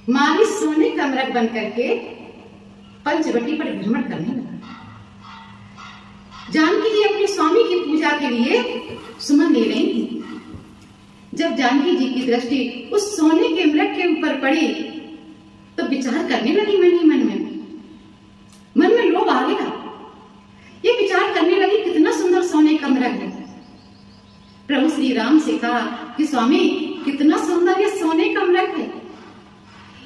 मारी सोने का मृग बन करके पंचवटी पर भ्रमण करने लगा। जानकी जी अपने स्वामी की पूजा के लिए सुमन ले रही थी। जब जानकी जी की दृष्टि उस सोने के मृग के ऊपर पड़ी तो विचार करने लगी मन ही मन में लोभ आ गया। ये विचार करने लगी कितना सुंदर सोने का मृग है। प्रभु श्री राम से कहा कि स्वामी कितना सुंदर ये सोने का मृग है,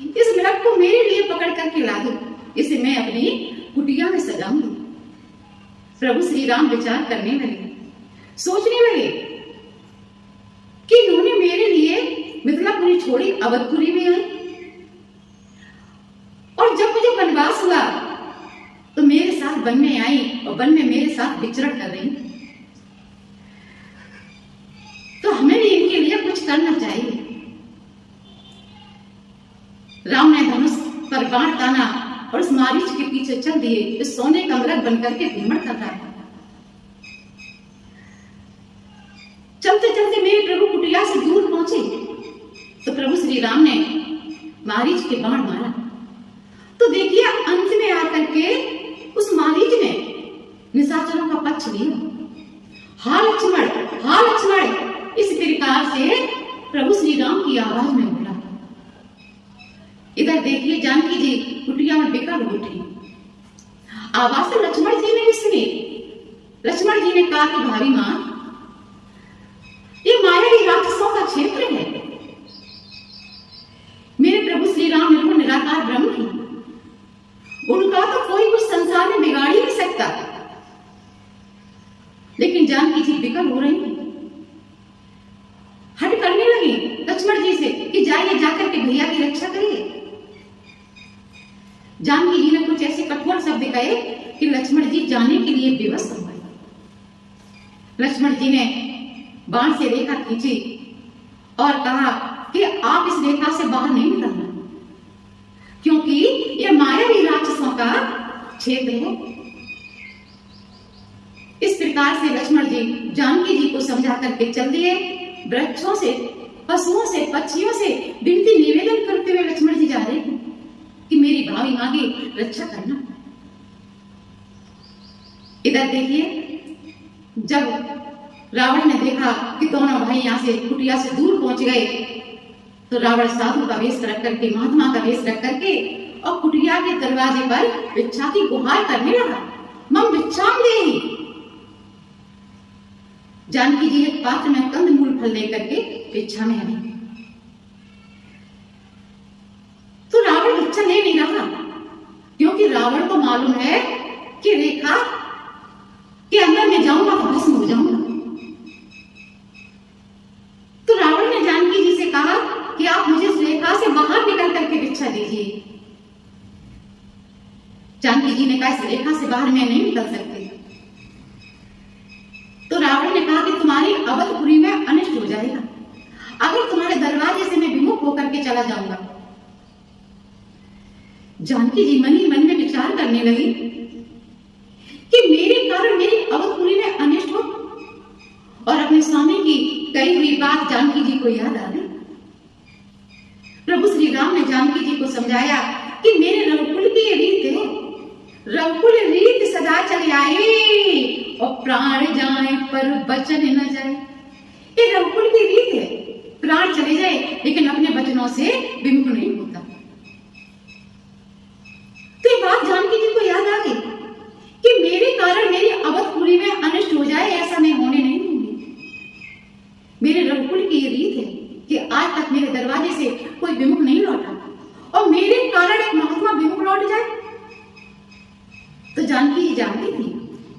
इस मृग को मेरे लिए पकड़ करके ला दो, इसे मैं अपनी कुटिया में सजाऊंगी। प्रभु श्री राम विचार करने लगे, सोचने लगे कि इन्होंने मेरे लिए मिथिलापुरी छोड़ी अवधपुरी में आई, और जब मुझे वनवास हुआ तो मेरे साथ वन में आई और वन में मेरे साथ विचरण कर रही, तो हमें भी इनके लिए कुछ करना चाहिए। राम ने धनुष पर बाण ताना और उस मारीच के पीछे चल दिए। इस सोने का मृग बनकर के भ्रमण कर रहा है। चलते चलते मेरे प्रभु कुटिया से दूर पहुंचे तो प्रभु श्री राम ने मारीच के बाण मारा, तो देखिए अंत में आकर के उस मारीच ने निशाचरों का पक्ष लिया। हा लक्ष्मण, इस प्रकार से प्रभु श्री राम की आवाज में बोला। इधर देखिए जानकी जी कुटिया में बेकार उठी। आवाज तो लक्ष्मण जी ने भी सुनी। लक्ष्मण जी ने कहा कि भाभी मां, ये मायावी राक्षसों का क्षेत्र है। मेरे प्रभु श्री राम निर्गुण निराकार ब्रह्म है, उनका तो कोई कुछ संसार में बिगाड़ ही नहीं सकता। लेकिन जानकी जी बिकल हो रही है, हट करने लगी लक्ष्मण जी से कि जाइए जाकर के भैया की रक्षा करिए। जानकी जी ने कुछ ऐसे कठोर शब्द कहे कि लक्ष्मण जी जाने के लिए विवश हो गए। लक्ष्मण जी ने बाण से रेखा खींची और कहा कि आप इस रेखा से बाहर नहीं निकलना, क्योंकि यह मायावी राक्षसों का क्षेत्र है। इस प्रकार से लक्ष्मण जी जानकी जी को समझा करके चल दिए। वृक्षों से, पशुओं से, पक्षियों से विनती निवेदन करते हुए लक्ष्मण जी जा रहे हैं कि मेरी भावी मां की रक्षा करना। इधर देखिए जब रावण ने देखा कि दोनों भाई यहां से कुटिया से दूर पहुंच गए तो रावण साधु का वेश रख करके, महात्मा का वेश रख करके और कुटिया के दरवाजे पर भिक्षा की गुहार करने लगा। मम भिक्षाम देहि। जानकी जी एक पात्र में कंदमूल फल लेकर के भिक्षा में आई, तो रावण भिक्षा ले नहीं रहा, क्योंकि रावण को मालूम है कि रेखा के अंदर में जाऊंगा तो भस्म हो जाऊंगा। तो रावण ने जानकी जी से कहा कि आप मुझे इस रेखा से बाहर निकल करके भिक्षा दीजिए। जानकी जी ने कहा इस रेखा से बाहर मैं नहीं निकल सकती। तो रावण ने कहा कि तुम्हारी अवधपुरी में अनिष्ट हो जाएगा अगर तुम्हारे दरवाजे से मैं विमुख होकर के चला जाऊंगा। जानकी जी मन ही मन में विचार करने लगी कि मेरे कारण मेरी अवधपुरी में अनिष्ट हो, और अपने स्वामी की कही हुई बात जानकी जी को याद आ गई। प्रभु श्री राम ने जानकी जी को समझाया कि मेरे रघुकुल की ये रीत है, रघुकुल रीत सदा चली आई और प्राण जाए पर वचन न जाए। ये रघुकुल की रीत है, प्राण चले जाए लेकिन अपने वचनों से विमुख नहीं होता। तो ये बात जानकी जी को याद आ गई कि मेरे कारण मेरी अवधपुरी में अनिष्ट हो जाए, ऐसा मैं होने नहीं दूंगी। मेरे रघुकुल की ये रीत है कि आज तक मेरे दरवाजे से कोई विमुख नहीं लौटा, और मेरे कारण एक महात्मा विमुख लौट जाए। तो जानकी जी जानती थी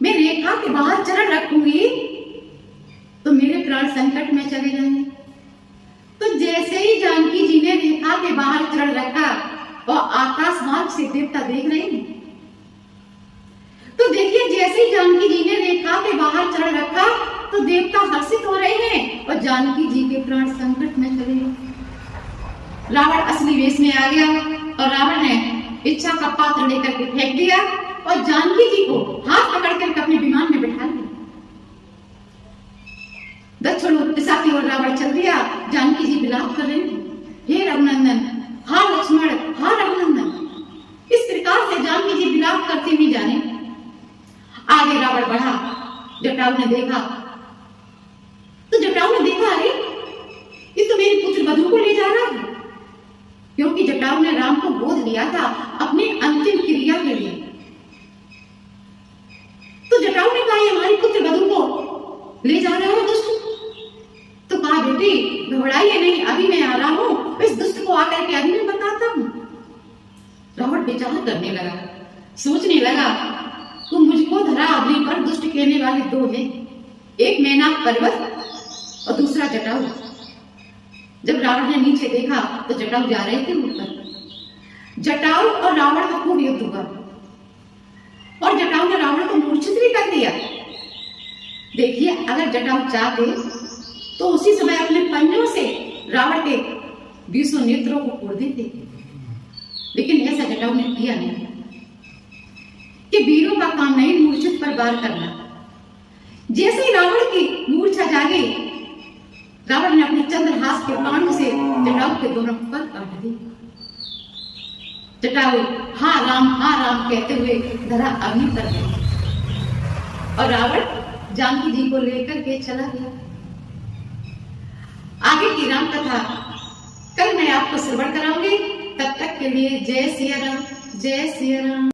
मैं रेखा के बाहर चरण रखूंगी तो मेरे प्राण संकट में चले जाएंगे। तो जैसे ही जानकी जी ने रेखा के बाहर चरण रखा और आकाश मार्ग से देवता देख रहे हैं, तो देखिए जैसे ही जानकी जी ने रेखा के बाहर चरण रखा तो देवता हर्षित हो रहे हैं और जानकी जी के प्राण संकट में चले गए। रावण असली वेश में आ गया और रावण ने इच्छा का पात्र लेकर के फेंक दिया और जानकी जी को हाथ पकड़ कर अपने विमान में बैठा लिया। दक्षिण दिशा की ओर रावण चल दिया। जानकी जी विलाप कर रहे थे, हे रघुनंदन, हा लक्ष्मण, जटायु ने देखा तो जटायु ने देखा, अरे ये तो मेरे पुत्र वधु को ले जा रहा है, क्योंकि जटायु ने राम को गोद लिया था अपनी अंतिम क्रिया के लिए। तो जटायु ने कहा, ये हमारी पुत्र वधु को ले जा रहा है दुष्ट। तो कहा, बेटी घबराइए नहीं, अभी मैं आ रहा हूं, इस दुष्ट को आकर के अभी मैं बताता हूं। रावण विचार करने लगा, सोचने लगा तो मुझको धरा अग्नि पर दुष्ट कहने वाले दो हैं, एक मैनाक पर्वत और दूसरा जटायु। जब रावण ने नीचे देखा तो जटायु जा रहे थे ऊपर। जटायु और रावण का खूब युद्ध हुआ और जटायु ने रावण को मूर्छित भी कर दिया। देखिए, अगर जटायु चाहते तो उसी समय अपने पंजों से रावण के 20 नेत्रों को फोड़ देते, लेकिन ऐसा जटायु ने किया नहीं कि वीरों का काम नहीं मूर्छित पर वार करना। जैसे ही रावण की मूर्छा जागी, रावण ने अपने चंद्रहास के बाण से जटायु के दोनों पर काट दिए। जटायु हा राम कहते हुए धरा अग्नि कर दिया और रावण जानकी जी को लेकर के चला गया। आगे की राम कथा कल मैं आपको श्रवण कराऊंगी। तब तक के लिए जय सिया राम, जय सिया राम।